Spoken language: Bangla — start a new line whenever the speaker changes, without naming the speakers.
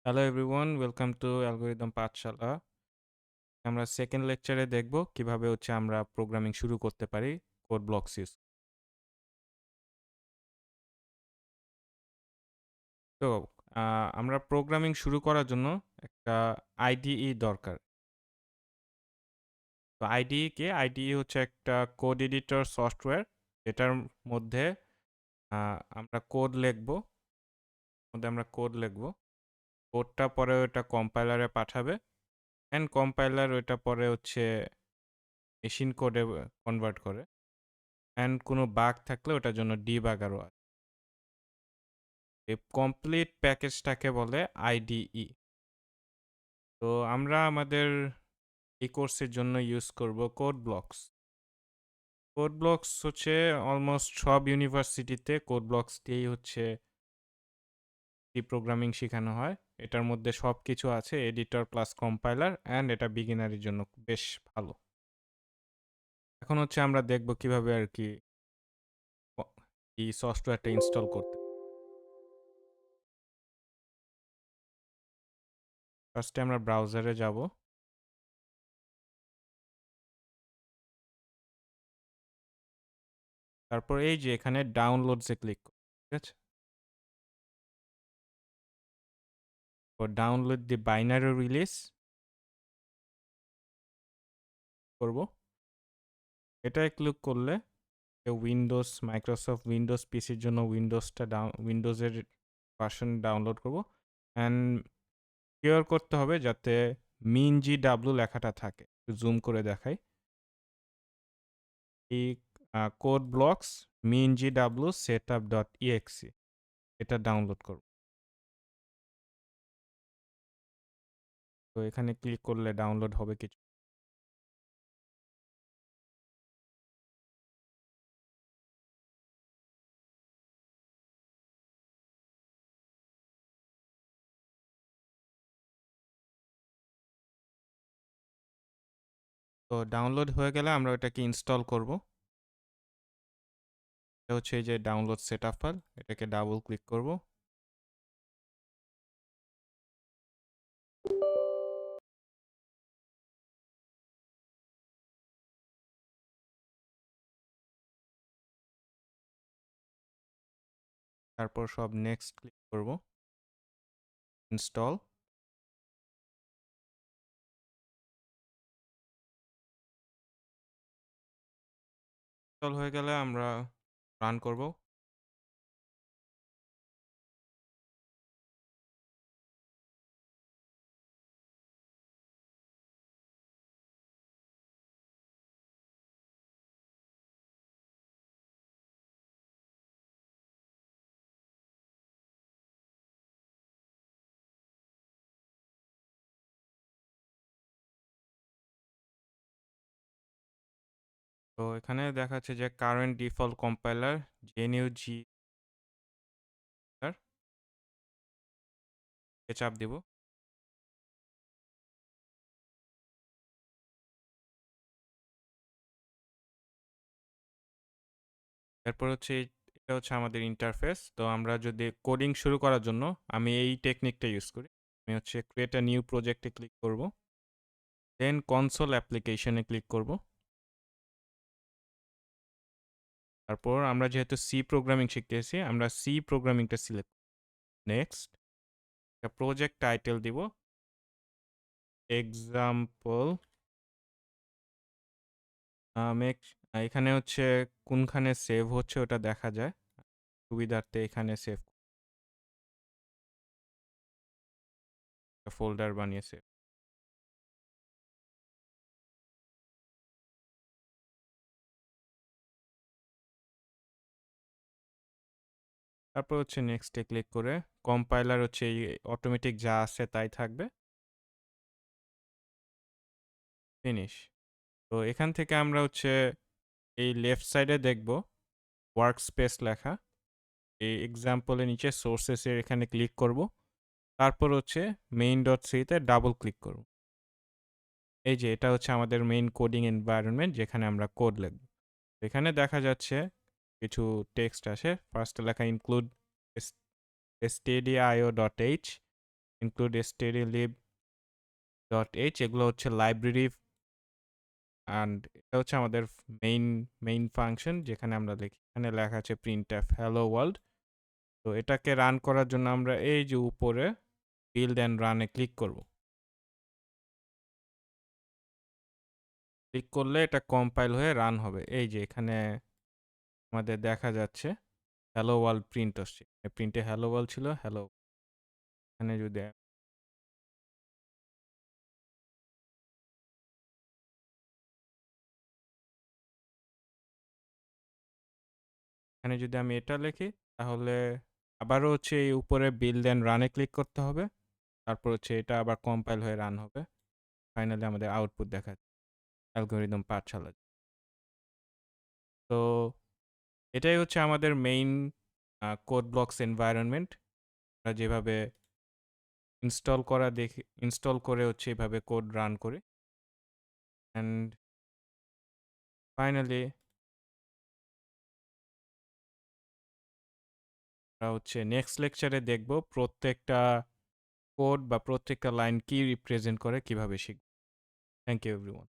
Hello everyone, welcome to algorithm পাঠশালা। আমরা সেকেন্ড লেকচারে দেখব কিভাবে আমরা প্রোগ্রামিং শুরু করতে পারি কোড ব্লকস ইউজ। তো আমরা প্রোগ্রামিং শুরু করার জন্য একটা আইডিই দরকার। তো আইডিই হচ্ছে একটা কোড এডিটর সফটওয়্যার, যেটার মধ্যে আমরা কোড লিখব। কোডটা পরে ওটা কম্পাইলারে পাঠাবে, অ্যান্ড কম্পাইলার ওইটা পরে মেশিন কোডে কনভার্ট করে, অ্যান্ড কোনো বাগ থাকলে ওটার জন্য ডিবাগারও আছে। এই কমপ্লিট প্যাকেজটাকে বলে আইডিই। তো আমরা আমাদের এই কোর্সের জন্য ইউজ করব কোড ব্লকস। কোড ব্লকস হচ্ছে অলমোস্ট সব ইউনিভার্সিটিতে কোড ব্লকস দিয়েই প্রোগ্রামিং শেখানো হয়। এটার মধ্যে সব কিছু আছে, এডিটর প্লাস কম্পাইলার, অ্যান্ড এটা বিগিনারের জন্য বেশ ভালো। এখন আমরা দেখব কিভাবে এই সফটওয়্যারটা ইনস্টল করতে। ফার্স্টে আমরা ব্রাউজারে যাব। তারপর এই যে এখানে ডাউনলোডসে ক্লিক করব, ঠিক আছে? ডাউনলোড দি বাইনারি রিলিজ করব। এটায় ক্লিক করলে মাইক্রোসফট উইন্ডোজ পিসির জন্য উইন্ডোজের ভার্সন ডাউনলোড করব, অ্যান্ড শিওর করতে হবে যাতে min.gw লেখাটা থাকে। জুম করে দেখাই, এই কোড ব্লকস min.gw setup.exe এটা ডাউনলোড করব। তো এখানে ক্লিক করলে ডাউনলোড হবে কিছু। তো ডাউনলোড হয়ে গেলে আমরা ওটাকে ইনস্টল করব। এটা হচ্ছে এই যে ডাউনলোড সেটআপ ফাইল, এটাকে ডাবল ক্লিক করব। তারপর সব নেক্সট ক্লিক করব, ইনস্টল। ইনস্টল হয়ে গেলে আমরা রান করব। তো এখানে দেখাচ্ছে যে কারেন্ট ডিফল্ট কম্পাইলার GNU-G, চাপ দিব। এরপর এটা আমাদের ইন্টারফেস। তো আমরা যদি কোডিং শুরু করার জন্য আমি এই টেকনিকটা ইউজ করি। আমি ক্রিয়েট আ নিউ প্রজেক্টে ক্লিক করব, দেন কনসোল অ্যাপ্লিকেশনে ক্লিক করব। তারপর আমরা যেহেতু সি প্রোগ্রামিং শিখতেছি, আমরা সি প্রোগ্রামিংটা সিলেক্ট। নেক্সট একটা প্রজেক্ট টাইটেল দিব, এক্সাম্পল। এখানে কোনখানে সেভ হচ্ছে ওটা দেখা যায়, সুবিধার্থে এখানে সেভ ফোল্ডার বানিয়ে সেভ। তারপর নেক্সটে ক্লিক করে কম্পাইলার এই অটোমেটিক যা আছে তাই থাকবে, ফিনিশ। তো এখান থেকে আমরা এই লেফট সাইডে দেখব ওয়ার্ক স্পেস লেখা, এই এক্সাম্পলের নিচে সোর্সেসের এখানে ক্লিক করব। তারপর main.c-তে ডাবল ক্লিক করব। এই যে এটা আমাদের মেইন কোডিং এনভায়রনমেন্ট, যেখানে আমরা কোড লিখব। এখানে দেখা যাচ্ছে কিছু টেক্সট আসে। ফার্স্ট লেখা ইনক্লুড stdio.h, include stdlib.h, এগুলো হচ্ছে লাইব্রেরি, অ্যান্ড এটা হচ্ছে আমাদের মেইন ফাংশন, যেখানে আমরা লিখি, এখানে লেখা আছে printf hello world। তো এটাকে রান করার জন্য আমরা এই যে উপরে বিল্ড অ্যান্ড রানে ক্লিক করব। ক্লিক করলে এটা কম্পাইল হয়ে রান হবে। এই যে এখানে আমাদের দেখা যাচ্ছে হ্যালো ওয়ার্ল্ড প্রিন্ট আসছে, প্রিন্টে হ্যালো ওয়ার্ল্ড ছিল, হ্যালো। এখানে যদি আমি এটা লিখি, তাহলে আবারও হচ্ছে এই উপরে বিল্ড অ্যান্ড রানে ক্লিক করতে হবে। তারপর হচ্ছে এটা আবার কম্পাইল হয়ে রান হবে। ফাইনালি আমাদের আউটপুট দেখা অ্যালগোরিদম পাঠশালা। তো এটাই হচ্ছে আমাদের মেইন কোড ব্লকস এনভায়রনমেন্ট। আমরা যেভাবে ইনস্টল করে হচ্ছে এভাবে কোড রান করি। অ্যান্ড ফাইনালি আমরা হচ্ছে নেক্সট লেকচারে দেখব প্রত্যেকটা কোড বা প্রত্যেকটা লাইন কি রিপ্রেজেন্ট করে, কিভাবে শিখব। Thank you everyone.